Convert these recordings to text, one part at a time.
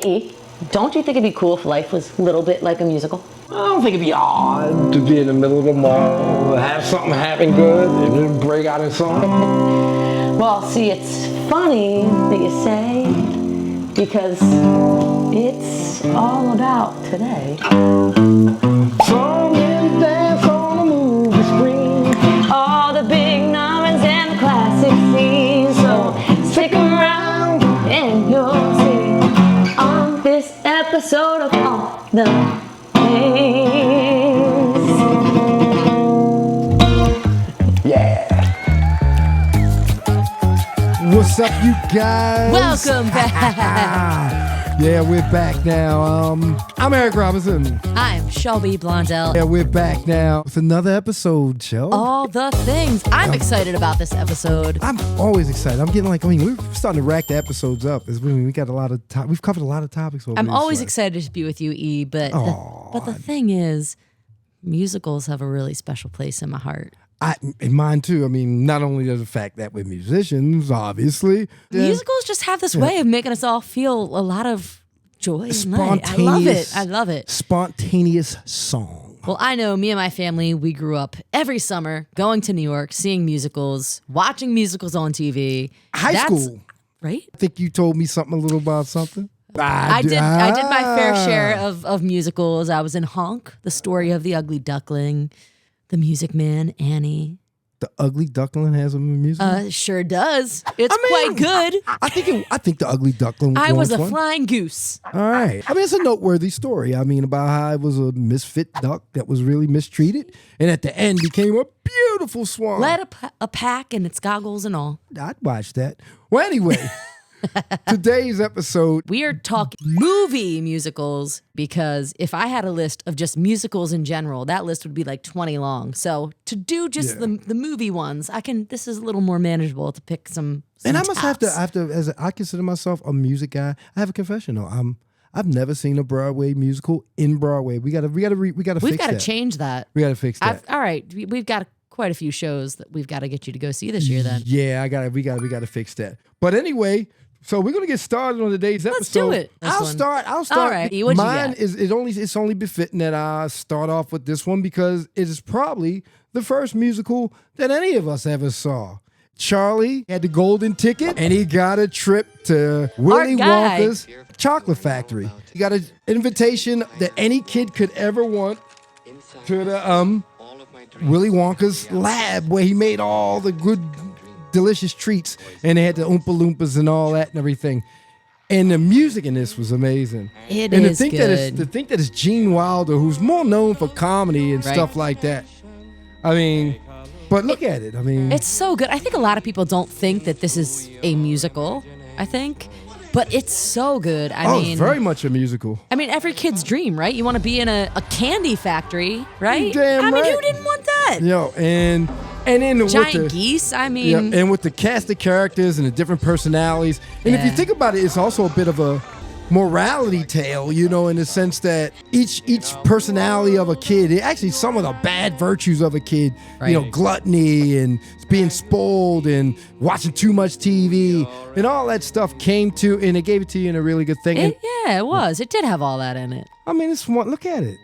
Hey, E, don't you think it'd be cool if life was a little bit like a musical? I don't think it'd be odd to be in the middle of the mall, have something happen good, and then break out in song. Well, see, it's funny that you say, because it's all about today. Song and dance on a movie screen. All the big numbers and the classic scenes. So stick around and you'll see on this episode of All the Things. Yeah. What's up, you guys? Welcome back. Yeah, we're back now. I'm Eric Robinson. I'm Shelby Blondell. Yeah, we're back now with another episode, Shel. All the things. I'm excited about this episode. I'm always excited. I'm getting we're starting to rack the episodes up. We got a lot of we've covered a lot of topics. I'm always excited to be with you, E, but the thing is, musicals have a really special place in my heart. In mine too. I mean, not only does the fact that we're musicians, obviously. Musicals just have this way of making us all feel a lot of joy and light. I love it. I love it. Spontaneous song. Well, I know me and my family, we grew up every summer going to New York, seeing musicals, watching musicals on TV. High school. Right? I think you told me something a little about something. I did my fair share of musicals. I was in Honk, The Story of the Ugly Duckling, The Music Man, Annie. The Ugly Duckling has a musical? Sure does. It's quite good. I think The Ugly Duckling I was a fun. flying goose. All right. I mean, it's a noteworthy story. I mean, about how I was a misfit duck that was really mistreated, and at the end became a beautiful swan. Led a pack and its goggles and all. I'd watch that. Well, anyway, today's episode. We are talking movie musicals because if I had a list of just musicals in general, that list would be like 20 long. So to do just the movie ones, this is a little more manageable to pick some And I must have tops. to, I consider myself a music guy. I have a confession though. I've never seen a Broadway musical in Broadway. We gotta fix that. We've got to change that. We gotta fix that. All right, we've got quite a few shows that we've got to get you to go see this year. Then Yeah, we gotta fix that. But anyway. So we're gonna get started on today's episode. Let's do it. I'll start. All right. What'd you Mine got? it's only befitting that I start off with this one because it is probably the first musical that any of us ever saw. Charlie had the golden ticket and he got a trip to Willy Wonka's chocolate factory. He got an invitation that any kid could ever want to the Willy Wonka's lab where he made all the good delicious treats, and they had the Oompa Loompas and all that and everything. And the music in this was amazing. It and is to good. think that it's Gene Wilder, who's more known for comedy and stuff like that. I mean, but look at it. I mean, It's so good. I think a lot of people don't think that this is a musical, but it's so good. it's very much a musical. I mean, every kid's dream, right? You want to be in a candy factory, right? Damn I mean, right. who didn't want that? And then Giant geese. I mean, and with the cast of characters and the different personalities. And if you think about it, it's also a bit of a morality tale, in the sense that each personality of a kid, actually some of the bad virtues of a kid, gluttony and being spoiled and watching too much TV and all that stuff came to, and they gave it to you in a really good thing. it was. It did have all that in it. I mean, it's one. Look at it.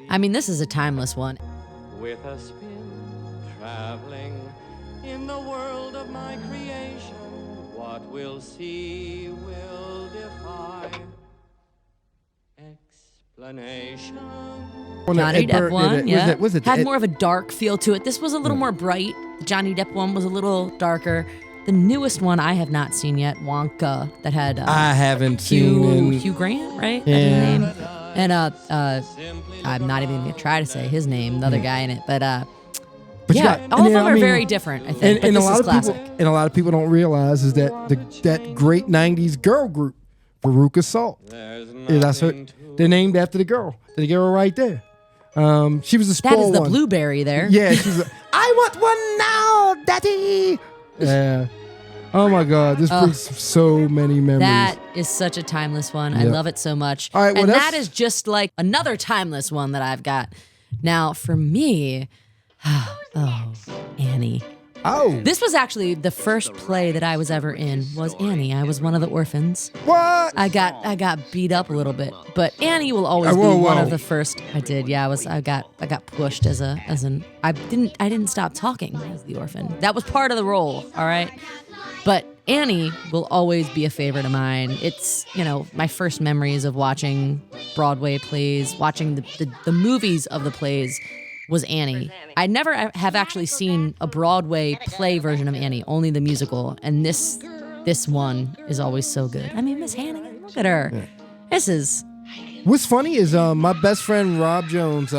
I mean, this is a timeless one. With a spin, traveling in the world of my creation, what we'll see will defy explanation. Johnny Depp one, yeah. Was it had more of a dark feel to it. This was a little more bright. The Johnny Depp one was a little darker. The newest one I have not seen yet, Wonka, that had I haven't seen Hugh Grant, right? Yeah. That's his name. And I'm not even gonna try to say his name, the other guy in it, but all of them are very different. I think, and but a this lot is of classic. people, and a lot of people don't realize is that that great '90s girl group, Veruca Salt, they're named after the girl right there. She was a spoiled That is the one. blueberry there. Yeah, she's. I want one now, Daddy. Yeah. Oh my God, this brings so many memories. That is such a timeless one. I love it so much. All right, well, and that's- that is just like another timeless one that I've got. Now, for me, Annie. Oh, This was actually the first play that I was ever in. Was Annie? I was one of the orphans. what? I got beat up a little bit, but Annie will always Whoa, be one whoa. of the first. I did, yeah. I got pushed as an. I didn't stop talking as the orphan. That was part of the role. All right, but Annie will always be a favorite of mine. It's my first memories of watching Broadway plays, watching the movies of the plays. Was Annie. I never have actually seen a Broadway play version of Annie, only the musical, and this one is always so good. I mean, Miss Hannigan, look at her. This is What's funny is my best friend Rob Jones,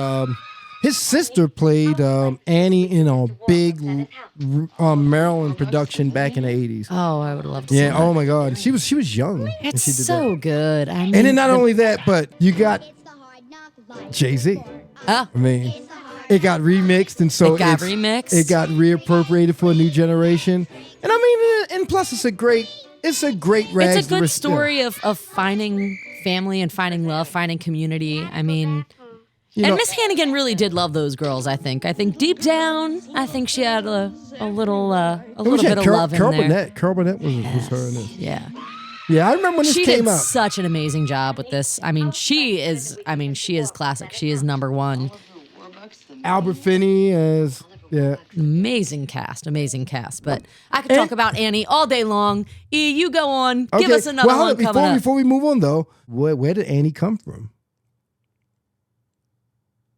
his sister played Annie in a big Maryland production back in the 80s. oh, I would love to see Yeah, that. oh my God. She was young. when It's she did so that. good. I mean, And then not only that, but you got Jay-Z. oh, I mean, it got remixed, and so It got it's- remixed. It got reappropriated for a new generation, and I mean, and plus, it's a great rags. it's a to good risk- story of finding family and finding love, finding community. I mean, You and know- Miss Hannigan really did love those girls. I think deep down, I think she had a little bit of love in there. Carol Burnett was her in this. Yeah. Yeah, I remember when this She came did out. such an amazing job with this. I mean, she is classic. She is number one. Albert Finney as Amazing cast. But I could talk about Annie all day long. E, you go on. Give us another well, one coming up. Before we move on, though, where did Annie come from?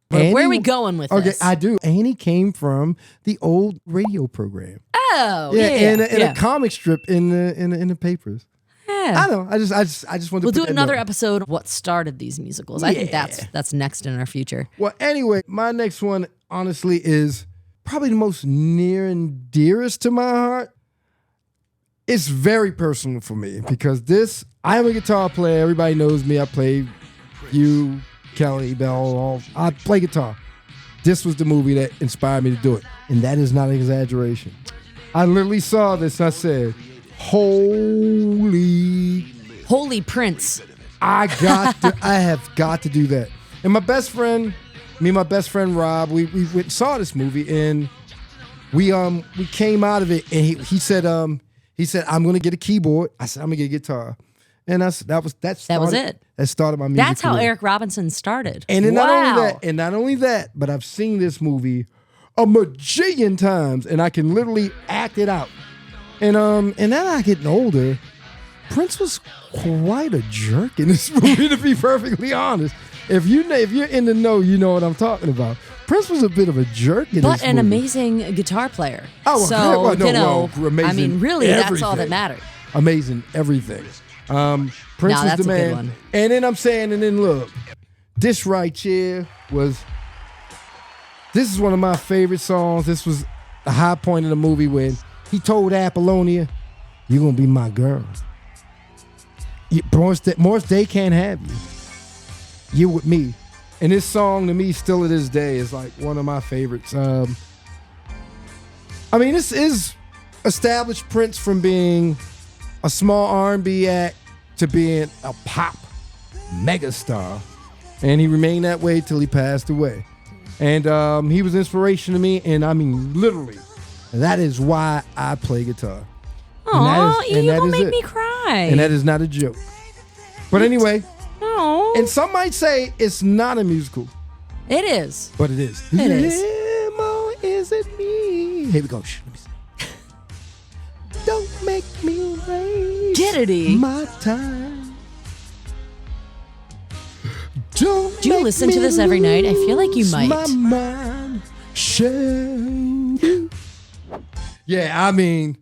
Where are we going with Okay, this? I do. Annie came from the old radio program. Oh, yeah. and yeah. a comic strip in the papers. Yeah. I know. I just wanted to. We'll put do that another note. episode of what started these musicals. I think that's next in our future. Well, anyway, my next one, honestly, is probably the most near and dearest to my heart. It's very personal for me because I am a guitar player. Everybody knows me. I play you, Kelly, Bell. I play guitar. This was the movie that inspired me to do it. And that is not an exaggeration. I literally saw this and I said, Holy Prince. I have got to do that. And my best friend, Rob, we went and saw this movie and we came out of it and he said I'm gonna get a keyboard. I said I'm gonna get a guitar. And that was it. That started my music That's how career. Eric Robinson started. And then wow. not only that, but I've seen this movie a majillion times and I can literally act it out. And now I getting older, Prince was quite a jerk in this movie, to be perfectly honest. If you're in the know, you know what I'm talking about. Prince was a bit of a jerk in this movie. But an amazing guitar player. Oh, so, amazing I mean, really, that's all that everything. mattered. Amazing everything. Prince was that's the a good man. one. And then look, this right here this is one of my favorite songs. This was the high point of the movie when he told Apollonia, "You're gonna be my girl. Morris Day can't have you. You're with me." And this song to me, still to this day, is like one of my favorites. I mean, this is established Prince from being a small R&B act to being a pop megastar, and he remained that way till he passed away. And he was inspiration to me, and I mean literally, that is why I play guitar. Aw, and you that gonna is make it. me cry. And that is not a joke. But anyway, No. and some might say it's not a musical, It is. but it is. It is. Limo, is it me? Here we go. Shh, let me see. Don't make me waste Giddity. my time. Don't Do you make listen to me this every night? I feel like you lose might. My mind. Shelby. Yeah, I mean,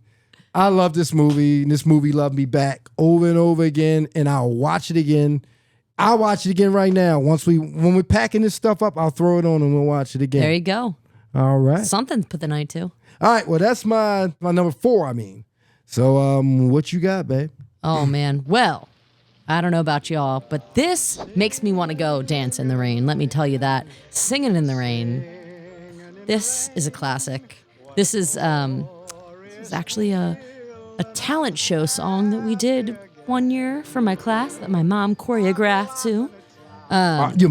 I love this movie, and this movie loved me back over and over again, and I'll watch it again. I'll watch it again right now. When we're packing this stuff up, I'll throw it on and we'll watch it again. There you go. All right. Something to put the night to. All right, well, that's my number 4, I mean. So, what you got, babe? Oh, man. Well, I don't know about y'all, but this makes me want to go dance in the rain. Let me tell you that. Singing in the Rain. This is a classic. This is actually a talent show song that we did one year for my class that my mom choreographed to. Your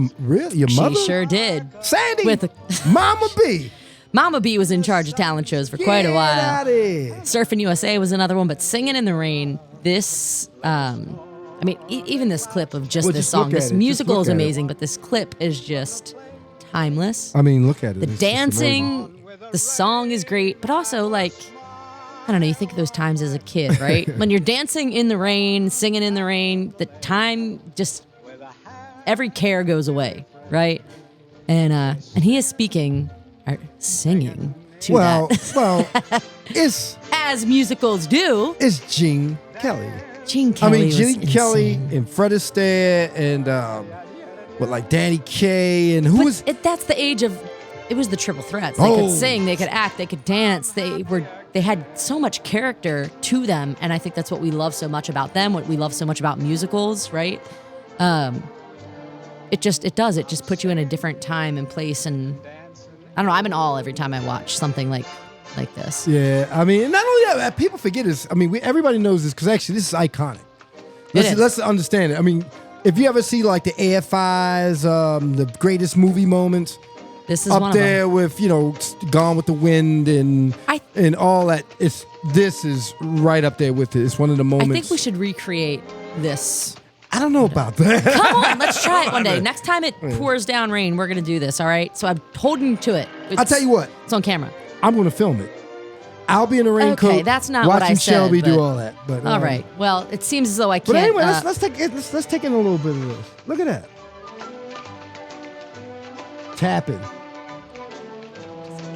mother? She sure did. Sandy, With Mama B. Mama B was in charge of talent shows for quite a while. Get out of here. Surfing USA was another one, but Singin' in the Rain, this, even this clip of just Well, this just song, look at this it. Just musical look is at it. amazing, but this clip is just timeless. I mean, look at it. The It's just amazing. dancing, the song is great, but also like, I don't know, you think of those times as a kid, right? When you're dancing in the rain, singing in the rain, the time just, every care goes away, right? And he is speaking, or singing to that. Well, it's As musicals do. it's Gene Kelly. Gene Kelly was Gene Kelly insane. and Fred Astaire and like Danny Kaye and who But was that's the age of, it was the triple threats. They could sing, they could act, they could dance. They had so much character to them, and I think that's what we love so much about them, what we love so much about musicals, right? It just puts you in a different time and place, and I don't know, I'm in awe every time I watch something like this. Yeah, I mean, not only that, people forget this. I mean, everybody knows this because actually this is iconic. It is. Let's understand it. I mean, if you ever see like the AFI's, the greatest movie moments, This is up one there of them. with Gone with the Wind and all that. This is right up there with it. It's one of the moments. I think we should recreate this. I don't know about that. Come on, let's try it one day. Next time it pours down rain, we're gonna do this. All right. So I'm holding to it. I'll tell you what. It's on camera. I'm going to film it. I'll be in a raincoat. Okay, that's not what I watching said, Shelby do but- all that. But All right. Well, it seems as though I can't. But anyway, let's take in a little bit of this. Look at that. Tapping.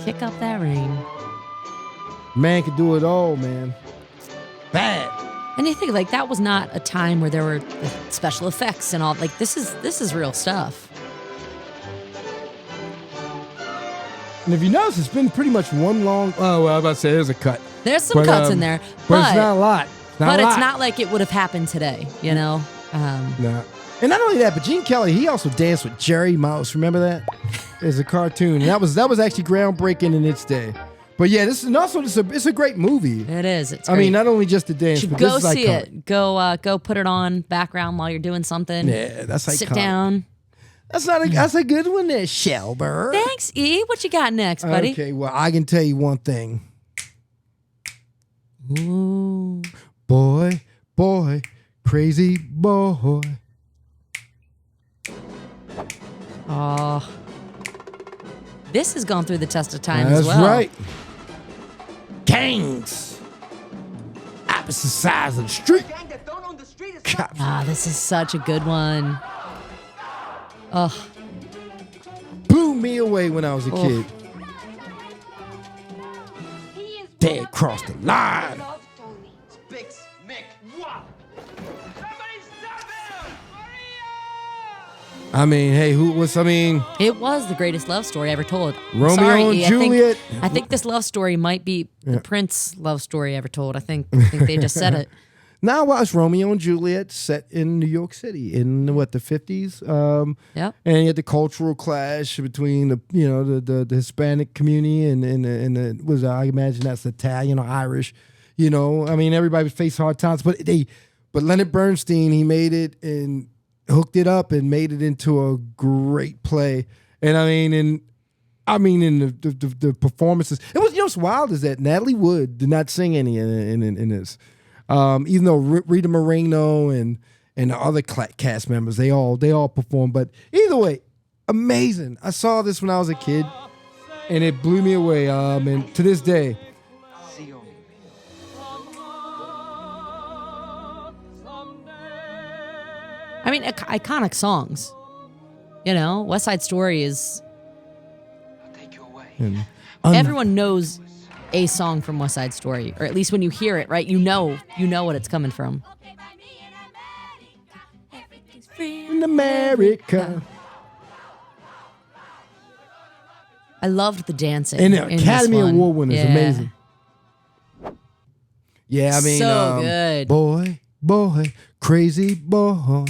Kick up that rain. Man can do it all, man. Bad. And you think like that was not a time where there were special effects and all. Like this is real stuff. And if you notice, it's been pretty much one long. Oh, well, I was about to say there's a cut. There's some cuts in there, but it's not a lot. It's not like it would have happened today, you know. Nah. And not only that, but Gene Kelly, he also danced with Jerry Mouse. Remember that? As a cartoon. And that was actually groundbreaking in its day. But yeah, it's a great movie. It is. It's. I Great. mean, not only just the dance, You should but go this is see iconic. it. Go put it on background while you're doing something. Yeah, that's iconic. Sit down. That's a good one there, Shelby. Thanks, E. What you got next, buddy? Okay, well, I can tell you one thing. Ooh. Boy, crazy boy. Oh. This has gone through the test of time That's as well. right. Gangs. Opposite sides of the street. Ah, this is such a good one. Ugh. Blew me away when I was a kid. Dad crossed the line. I mean, hey, It was the greatest love story ever told. Romeo Sorry, and E, Juliet. I think this love story might be the Prince love story ever told. I think they just said it. Now, well, it's Romeo and Juliet set in New York City in the 50s. Yep. And you had the cultural clash between the Hispanic community and I imagine that's Italian or Irish. You know, I mean, everybody faced hard times, but Leonard Bernstein, he made it and hooked it up and made it into a great play. And in the performances, it was, what's wild is that Natalie Wood did not sing any in this. Even though Rita Moreno and the other cast members, they all performed. But either way, amazing. I saw this when I was a kid, and it blew me away. And to this day, I mean, iconic songs. You know, West Side Story is. Everyone knows a song from West Side Story, or at least when you hear it, right? You know what it's coming from. in America. I loved the dancing. And the in Academy this one. Award winner is Yeah. amazing. Yeah, I mean, So good. Boy, crazy boy,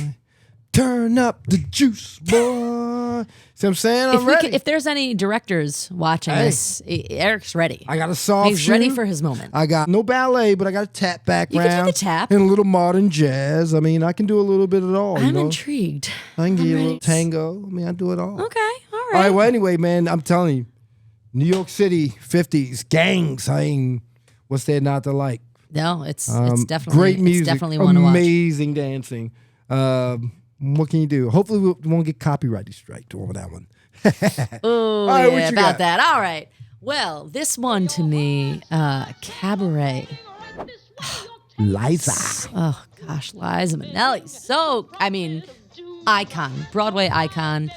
turn up the juice, boy. See what I'm saying? I'm ready. If there's any directors watching this, Eric's ready. I got a soft He's shoe. ready for his moment. I got no ballet, but I got a tap background. can do the tap. And a little modern jazz. I mean, I can do a little bit of it all. I'm intrigued. I can give you a ready. little tango. I mean, I do it all. Okay, all All right. right, well, anyway, man, I'm telling you, New York City, 50s, gangs. I mean, what's there not to like? No, it's definitely great music, It's definitely one to watch. amazing dancing. What can you do? Hopefully we won't get copyright strike over that one. Oh, right, what yeah, you about got? that. All right. Well, this one to me, Cabaret. Liza. Oh gosh, Liza Minnelli. So, I mean, icon, Broadway icon.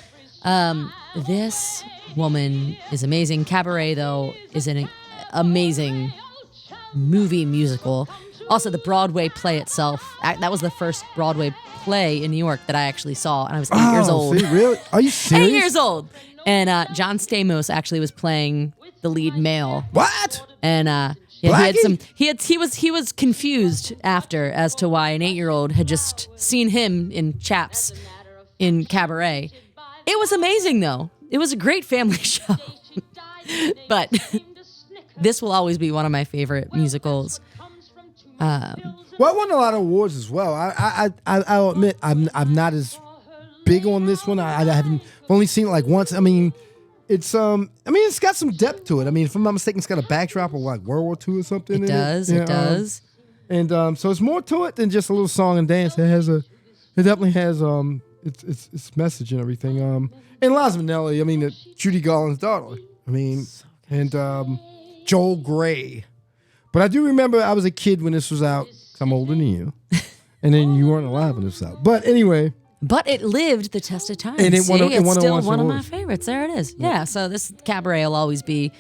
This woman is amazing. Cabaret, though, is an amazing movie musical. Also, the Broadway play itself. That was the first Broadway play in New York that I actually saw, and I was 8 years old. See, really? Are you serious? 8 years old. And John Stamos actually was playing the lead male. What? And yeah, Blackie? he was confused after as to why an 8-year-old had just seen him in Chaps in Cabaret. It was amazing though. It was a great family show. But this will always be one of my favorite musicals. Well, I won a lot of awards as well. I'll admit I'm not as big on this one. I haven't only seen it like once. I mean, it's got some depth to it. I mean, if I'm not mistaken, it's got a backdrop of like World War II or something. It does. It does. And so it's more to it than just a little song and dance. It definitely has its message and everything. And Liza Minnelli, I mean, Judy Garland's daughter. I mean, and Joel Grey. But I do remember I was a kid when this was out. 'Cause I'm older than you, and then you weren't alive when this was out. But anyway. But it lived the test of time. And it See, won a it's still bunch of one of my awards. favorites. There it is. Yeah. So this Cabaret will always be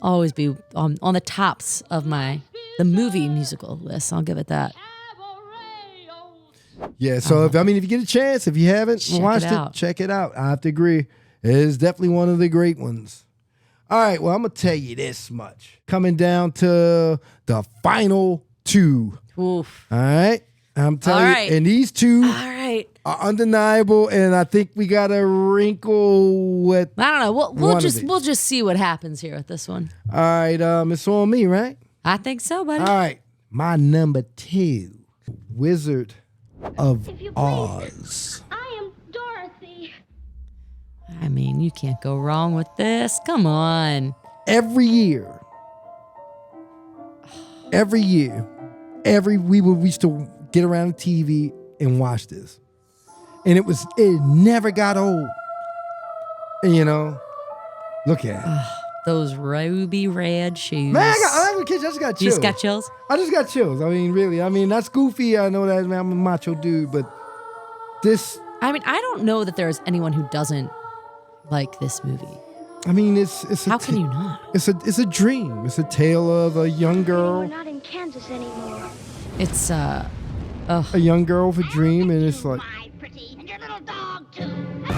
on the tops of the movie musical list. I'll give it that. Yeah, so if you get a chance, if you haven't Check watched it out. check it out. I have to agree. It is definitely one of the great ones. All right, well, I'm going to tell you this much. Coming down to the final two. Oof. All right? I'm telling All you, right. and these two All right. are undeniable, and I think we got a wrinkle with. I don't know. One We'll of just these. we'll just see what happens here with this one. All right, it's on me, right? I think so, buddy. All right, my number 2, Wizard of Oz. I am Dorothy. I mean, you can't go wrong with this. Come on. Every year, we used to get around the TV and watch this, and it never got old. And look at it. Those ruby red shoes. Man, I just got chills. You just got chills? I just got chills. I mean, really. I mean, that's goofy. I know that, man. I'm a macho dude, but this. I mean, I don't know that there's anyone who doesn't like this movie. I mean, it's. How can you not? It's a dream. It's a tale of a young girl. We're not in Kansas anymore. It's A young girl with a dream, and it's like. Hi, pretty, and your little dog too.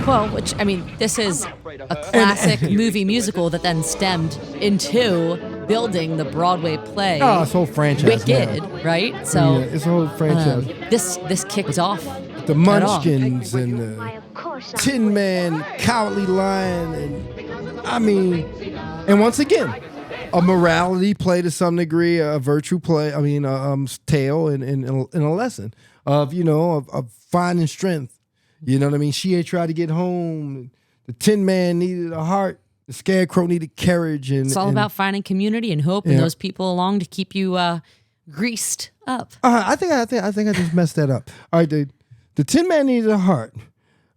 well, which I mean, this is a classic movie musical that then stemmed into building the Broadway play. Oh, it's a whole franchise. Wicked, now. right? So Yeah, it's a whole franchise. this kicked off The at all. Munchkins and Why, the of course I Tin would. Man, Cowardly Lion, and once again, a morality play to some degree, a virtue play. I mean, tale and a lesson of of finding strength. You know what I mean? She had tried to get home. The Tin Man needed a heart. The Scarecrow needed courage. And It's all about finding community and hope and Yeah. those people along to keep you greased up. I think I just messed that up. All right, the Tin Man needed a heart.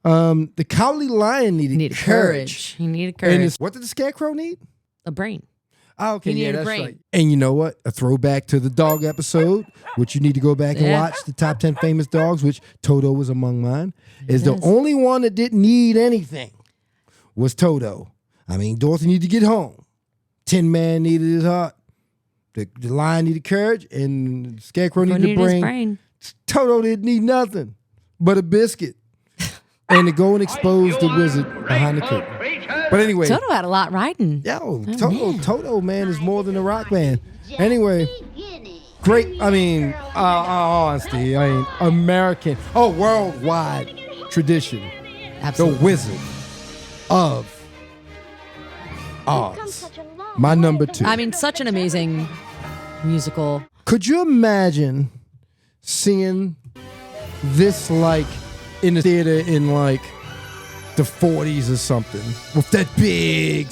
The Cowardly Lion needed courage. He needed And courage. what did the Scarecrow need? A brain. Oh, okay, He yeah, needed a that's brain. right. And you know what? A throwback to the dog episode, which you need to go back and Yeah. watch, the top 10 famous dogs, which Toto was among mine, is the Yes. only one that didn't need anything was Toto. I mean, Dorothy needed to get home. Tin Man needed his heart. The lion needed courage, and the Scarecrow Who needed a needed his brain. brain? Toto didn't need nothing but a biscuit. And to go and expose the wizard behind the curtain. But anyway. Toto had a lot riding. Yo, man. Toto, man, is more than a rock band. Anyway, great. I mean, honesty. I mean, American, worldwide tradition. The Absolutely. Wizard of Oz. My number 2. I mean, such an amazing musical. Could you imagine seeing this like in the theater in like the 40s or something with that big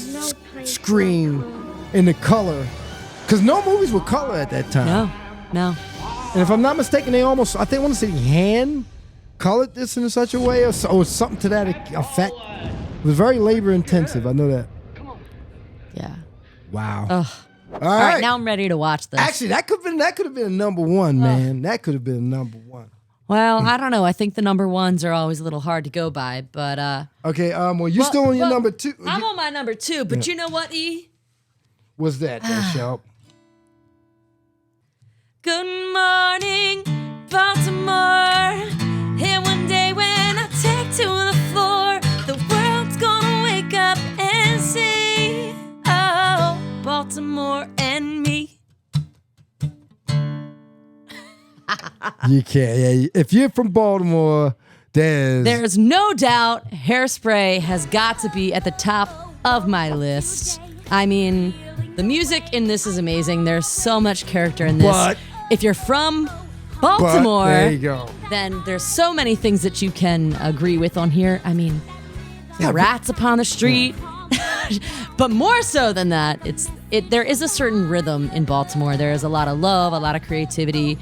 screen and the color. Because no movies were color at that time. No. And if I'm not mistaken, they almost, I think, want to say hand colored this in such a way or something to that effect. It was very labor intensive. I know that. Yeah. Wow. Ugh. All All right. right, now I'm ready to watch this. Actually, that could have been a number one, man. That could have been a number one. Well, I don't know. I think the number ones are always a little hard to go by, but Okay. Well, you're still on your number two. I'm on my number 2, but you know what, E? What's that, Shelp? Good morning, Baltimore. Here one day when I take to the floor, the world's gonna wake up and see, oh, Baltimore and me. You can't. Yeah. If you're from Baltimore, There's no doubt Hairspray has got to be at the top of my list. I mean, the music in this is amazing. There's so much character in this. But if you're from Baltimore, there you go. then there's so many things that you can agree with on here. I mean, the rats upon the street. But more so than that, there is a certain rhythm in Baltimore. There is a lot of love, a lot of creativity.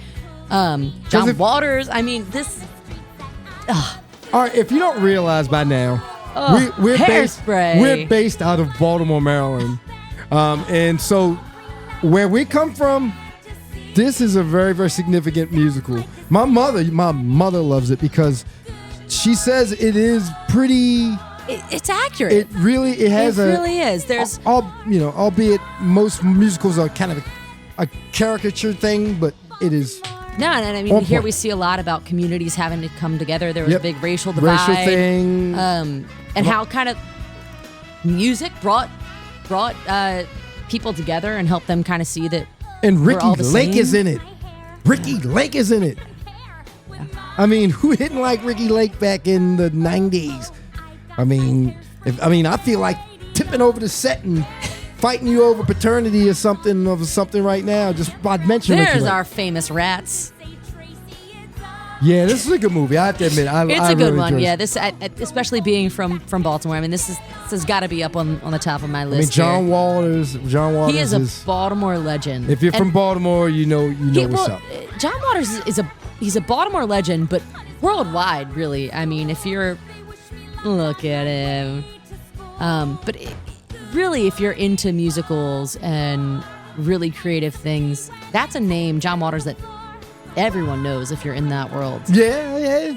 John Waters. I mean, this. All right, if you don't realize by now, we're Hairspray. based out of Baltimore, Maryland, and so where we come from, this is a very, very significant musical. My mother loves it because she says it is pretty. It's accurate. It really is. There's albeit most musicals are kind of a caricature thing, but it is. No, and I mean, here we see a lot about communities having to come together. There was a big racial divide. Racial thing. And how kind of music brought people together and helped them kind of see that. And we're all Ricky the Lake same. is in it. Ricky Lake is in it. I mean, who didn't like Ricky Lake back in the 90s? I mean, I feel like tipping over the set and fighting you over paternity or something right now. Just by mentioning Ricky There's Lake. our famous rats. Yeah, this is a good movie. I have to admit, It's a good really one. enjoyed Yeah, it. this especially being from Baltimore. I mean, this has got to be up on the top of my I list. mean, John here. Waters. He is a Baltimore legend. If you're from Baltimore, you know what's up. John Waters he's a Baltimore legend, but worldwide, really. I mean, if you're look at him, but really, if you're into musicals and really creative things, that's a name, John Waters, that everyone knows if you're in that world. Yeah.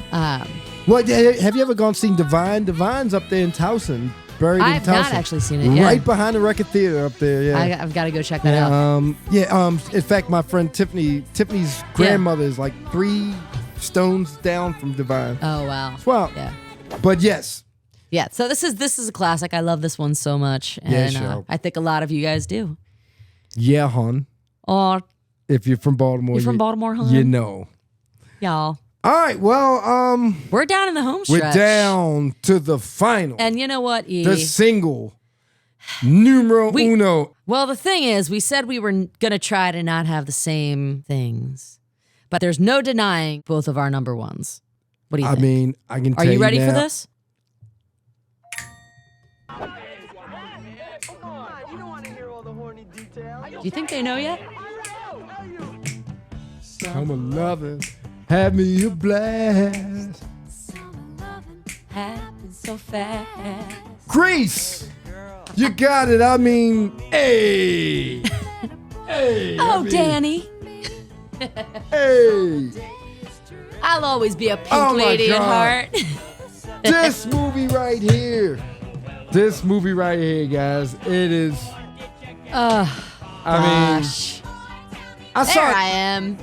Well, have you ever seen Divine? Divine's up there in Towson, buried in Towson. I've not actually seen it yet. Right behind the record theater up there. Yeah. I've got to go check that out. In fact, my friend Tiffany's grandmother is like 3 stones down from Divine. Oh wow. Well, Yeah. but yes. Yeah. So this is a classic. I love this one so much, and sure. I think a lot of you guys do. Yeah, hon. Oh, If you're from Baltimore, you're from Baltimore, hon? You know. Y'all. All right, well, We're down in the home stretch. we're down to the final. And you know what, E? The single. Numero uno. Well, the thing is, we said we were going to try to not have the same things. But there's no denying both of our number ones. What do you think? I mean, I can tell Are you you ready now, for this? Do you think they know yet? Summer loving, have me a blast. Happens so fast. Grease! You got it. I mean, hey! Hey! Oh, Danny. Hey! I'll always be a pink Oh, my lady at God. heart. This movie right here. This movie right here, guys. It is. I mean, Gosh. I There saw I am.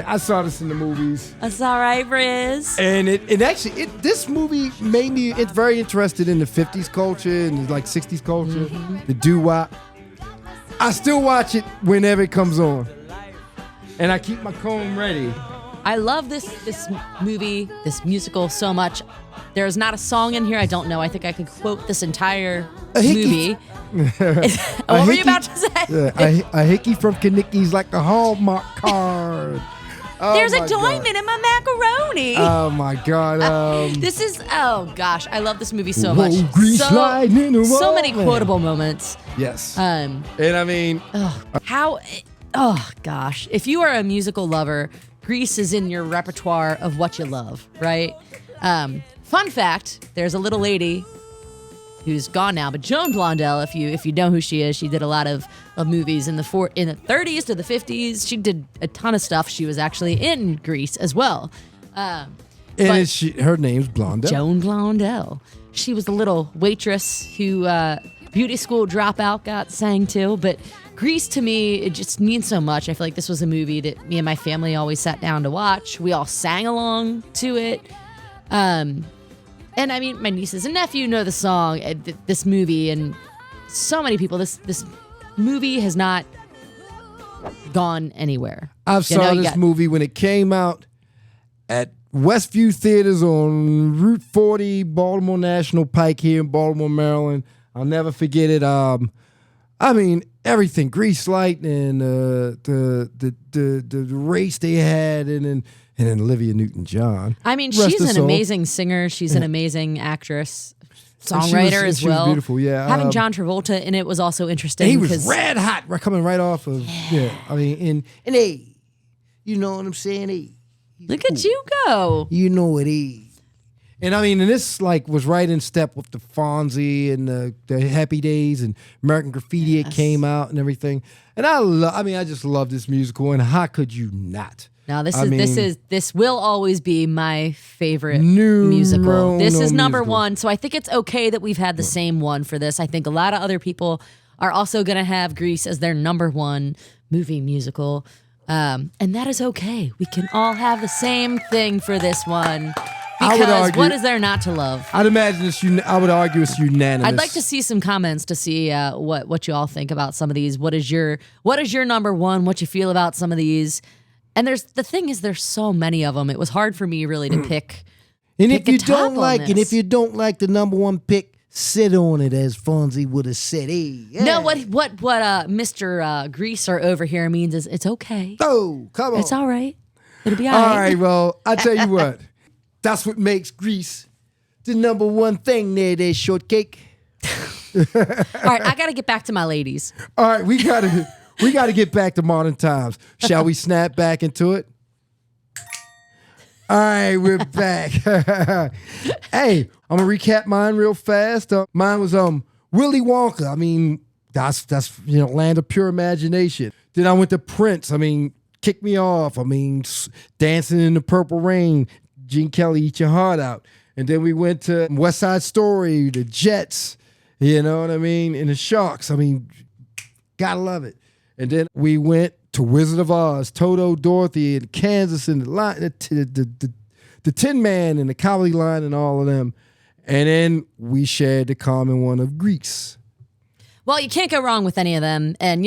I saw this in the movies. That's all right, Riz. And this movie made me very interested in the 50s culture and like 60s culture, the doo-wop. I still watch it whenever it comes on. And I keep my comb ready. I love this movie, this musical so much. There's not a song in here I don't know. I think I could quote this entire movie. What were you about to say? A hickey from Kanicki's like a Hallmark card. There's a my diamond God. in my macaroni. Oh my God. This is, oh gosh, I love this movie so Whoa, much. grease sliding in the So many wall. quotable moments. Yes. Um, And I mean, oh gosh, if you are a musical lover, Grease is in your repertoire of what you love, right? Fun fact: there's a little lady who's gone now, but Joan Blondell, if you know who she is, she did a lot of movies in the 30s to the 50s. She did a ton of stuff. She was actually in Grease as well. and but- her name's Blondell. Joan Blondell. She was the little waitress who beauty school dropout sang to. But Grease, to me, it just means so much. I feel like this was a movie that me and my family always sat down to watch. We all sang along to it. And I mean, my nieces and nephew know the song, this movie, and so many people. This movie has not gone anywhere. I've saw this movie when it came out at Westview Theaters on Route 40, Baltimore National Pike here in Baltimore, Maryland. I'll never forget it. I mean, everything, Grease Lightning, the race they had, and then Olivia Newton-John. I mean, Rest she's her an soul. amazing singer. She's an amazing actress, She was- songwriter as she was well. beautiful, yeah. Having John Travolta in it was also interesting. He was because red hot, coming right off of, I mean, and hey, you know what I'm saying? Hey, Look at you go. you know what he. And I mean, and this like was right in step with the Fonzie and the Happy Days and American Graffiti. It came out and everything. And I just love this musical. And how could you not? Now this will always be my favorite No, musical. This no is number musical. one, so I think it's okay that we've had the same one for this. I think a lot of other people are also going to have Grease as their number one movie musical, and that is okay. We can all have the same thing for this one. I would Because argue- what is there not to love? I'd imagine I would argue it's unanimous. I'd like to see some comments to see what you all think about some of these. What is your number one? What you feel about some of these? And there's so many of them. It was hard for me really to pick. And pick if a you top don't on like, and this. if you don't like the number one pick, sit on it, as Fonzie would have said. Hey, yeah. No, what Mr. Greaser over here means is it's okay. Oh, come on. It's all right. It'll be all All right. right, well, I tell you what. That's what makes Grease the number one thing there, shortcake. All right, I got to get back to my ladies. All right, we gotta get back to modern times. Shall we snap back into it? All right, we're back. Hey, I'm gonna recap mine real fast. Mine was Willy Wonka. I mean, that's land of pure imagination. Then I went to Prince. I mean, Kick Me Off. I mean, Dancing in the Purple Rain. Gene Kelly, Eat Your Heart Out. And then we went to West Side Story, the Jets. You know what I mean? And the Sharks. I mean, gotta love it. And then we went to Wizard of Oz, Toto, Dorothy, and Kansas, and the Tin Man, and the Cowardly Lion, and all of them. And then we shared the common one of Grease. Well, you can't go wrong with any of them. And,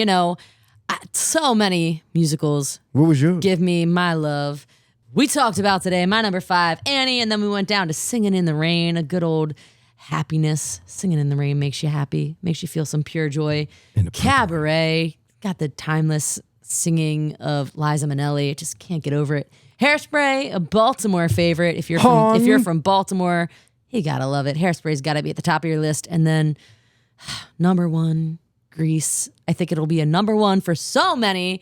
so many musicals What was yours? give me my love. We talked about today, my number 5, Annie, and then we went down to Singin' in the Rain, a good old happiness. Singing in the Rain makes you happy, makes you feel some pure joy. Cabaret, got the timeless singing of Liza Minnelli. Just can't get over it. Hairspray, a Baltimore favorite. If you're from Baltimore, you gotta love it. Hairspray's gotta be at the top of your list. And then number 1, Grease. I think it'll be a number 1 for so many.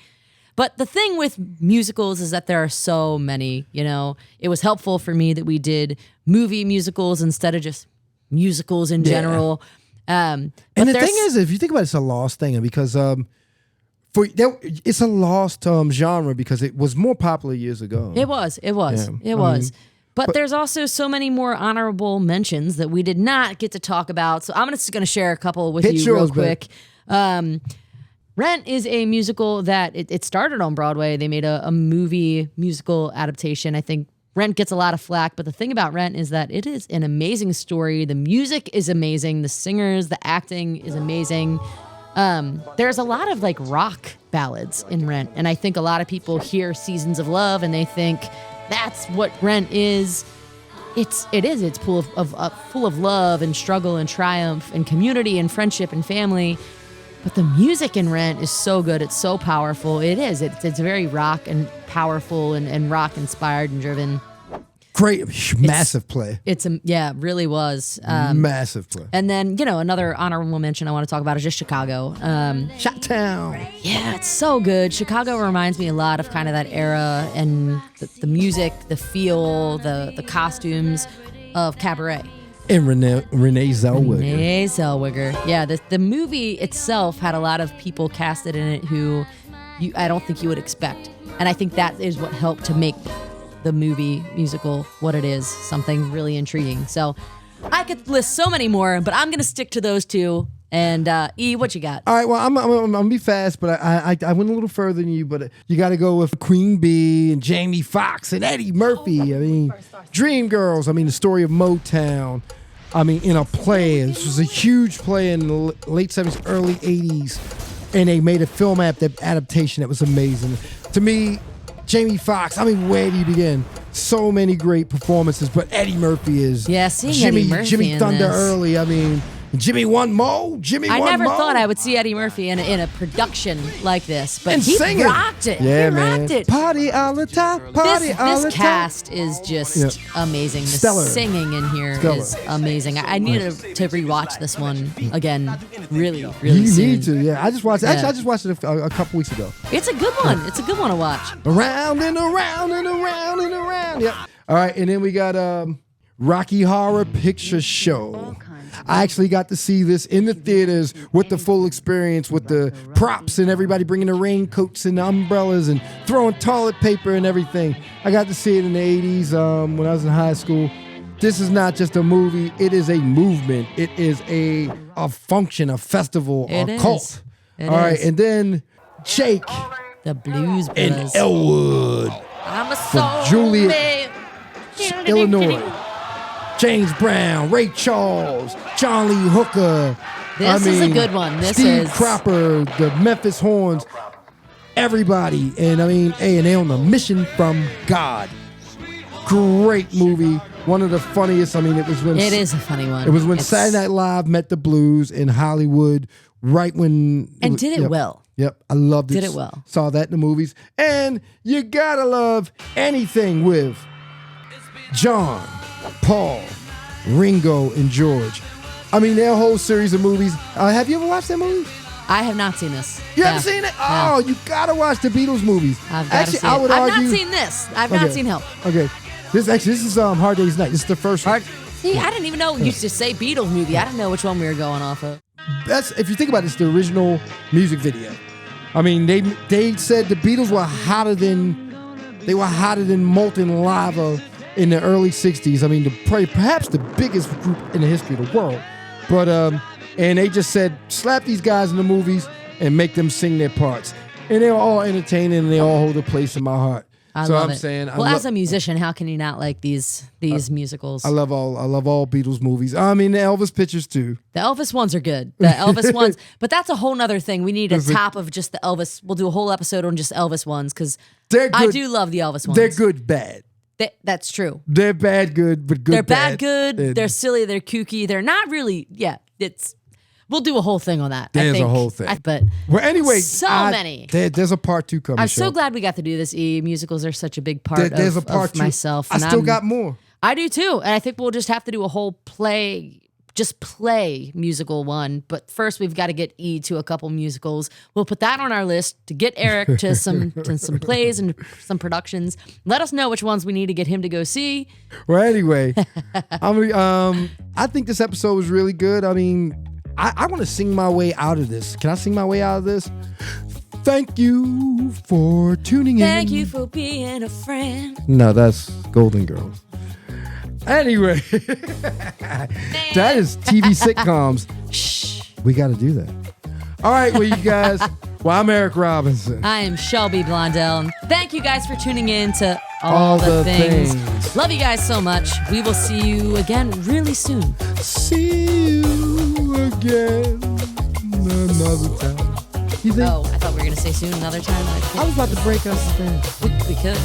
But the thing with musicals is that there are so many, It was helpful for me that we did movie musicals instead of just musicals in general. And the thing is, if you think about it, it's a lost thing because it's a lost genre because it was more popular years ago. It was. But there's also so many more honorable mentions that we did not get to talk about. So I'm just going to share a couple with you real quick. Rent is a musical that it started on Broadway. They made a movie musical adaptation. I think Rent gets a lot of flack, but the thing about Rent is that it is an amazing story. The music is amazing. The singers, the acting is amazing. There's a lot of like ballads in Rent, and I think a lot of people hear Seasons of Love and they think that's what Rent is. It's full of love and struggle and triumph and community and friendship and family. But the music in Rent is so good. It's so powerful. It is. It's very rock and powerful and rock inspired and driven. Great, massive play. Really was. Massive play. And then, another honorable mention I want to talk about is just Chicago. Chi-Town. Yeah, it's so good. Chicago reminds me a lot of kind of that era and the music, the feel, the costumes of Cabaret. And Renee Zellweger. Renee Zellweger. Yeah, the movie itself had a lot of people casted in it who I don't think you would expect. And I think that is what helped to make the movie musical what it is, something really intriguing. So I could list so many more, but I'm going to stick to those two. And E, what you got? All right, well, I'm gonna be fast, but I went a little further than you, but you got to go with Queen Bee and Jamie Foxx and Eddie Murphy. I mean, Dreamgirls. I mean, the story of Motown. I mean, in a play. This was a huge play in the late 70s, early 80s, and they made a film adaptation that was amazing. To me, Jamie Foxx, I mean, where do you begin? So many great performances, but Eddie Murphy is seeing Eddie Murphy Jimmy in Thunder this. Early. I mean, Jimmy One Mo. I never thought I would see Eddie Murphy in a production like this, but And he singing. rocked it. Yeah, he man. Rocked it. Party all the time. Party all the This time. cast is just amazing. The Stellar. singing in here Stellar. is amazing. I need to rewatch this one again. Really, really You soon. need to, yeah. I just watched it. Actually, Yeah. I just watched it a couple weeks ago. It's a good one. It's a good one to watch. Around and around and around and around. Yep. All right, and then we got Rocky Horror Picture Show. I actually got to see this in the theaters with the full experience, with the props and everybody bringing the raincoats and the umbrellas and throwing toilet paper and everything. I got to see it in the 80s when I was in high school. This is not just a movie. It is a movement. It is a function, a festival, It a is. cult. It All right, is. and then Jake The Blues and Brothers. Elwood. I'm a from soul Juliet, man. Illinois. James Brown, Ray Charles, Charlie Hooker. This is a good one. This Steve is- Cropper, the Memphis Horns, everybody. And I mean, and they on a mission from God. Great movie. One of the funniest. I mean, it was when It is a funny one. It was when It's- Saturday Night Live met the Blues in Hollywood, right when And did it yep. well. Yep, I loved it. Did it well. Saw that in the movies. And you gotta love anything with John, Paul, Ringo, and George. I mean, their whole series of movies. Have you ever watched that movie? I have not seen this. You haven't seen it? Oh, you gotta watch the Beatles movies. I've got to see it. I would I've argue. not seen this. I've not Okay. seen Help. Okay, this is Hard Day's Night. This is the first one. See, I didn't even know you used to say Beatles movie. I didn't know which one we were going off of. That's, if you think about it, it's the original music video. I mean, they said the Beatles were hotter than molten lava in the early '60s. I mean, perhaps the biggest group in the history of the world. But and they just said, slap these guys in the movies and make them sing their parts. And they were all entertaining and they all hold a place in my heart. I so love I'm it. saying, well, as a musician, how can you not like these musicals? I love all Beatles movies. I mean, the Elvis pictures too. The Elvis ones are good. The Elvis ones, but that's a whole nother thing. We need a top of just the Elvis. We'll do a whole episode on just Elvis ones because They're good. I do love the Elvis ones. They're good, bad. That's true. They're bad, good, but good. They're bad, good. And They're silly. They're kooky. They're not really. Yeah, it's. We'll do a whole thing on that. I There's a think. whole thing. But well, anyway, so many. There's a part 2 coming. I'm so Shelby. glad we got to do this. Musicals are such a big part There's of, a part of 2. myself. I and still got more. I do too, and I think we'll just have to do a whole play musical one. But first, we've got to get E to a couple musicals. We'll put that on our list to get Eric to some plays and some productions. Let us know which ones we need to get him to go see. Well, anyway, I think this episode was really good. I mean, I want to sing my way out of this. Can I sing my way out of this? Thank you for tuning in. Thank you for being a friend. No, that's Golden Girls. Anyway, that is TV sitcoms. Shh. We got to do that. All right, well, you guys. Well, I'm Eric Robinson. I am Shelby Blondell. And thank you guys for tuning in to All all the the things. things. Love you guys so much. We will see you again really soon. See you again another time. You think? Oh, I thought we were going to say soon another time. I was about to break us down. We could.